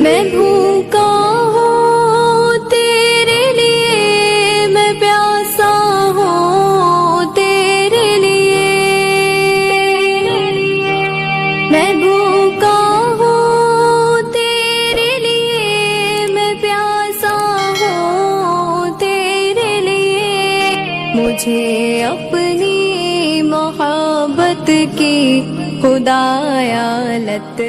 मैं भूखा हूँ तेरे लिए, मैं प्यासा हूँ तेरे लिए। मैं भूखा हूँ तेरे लिए, मैं प्यासा हूँ तेरे लिए। मुझे अपनी मोहब्बत की खुदाया लत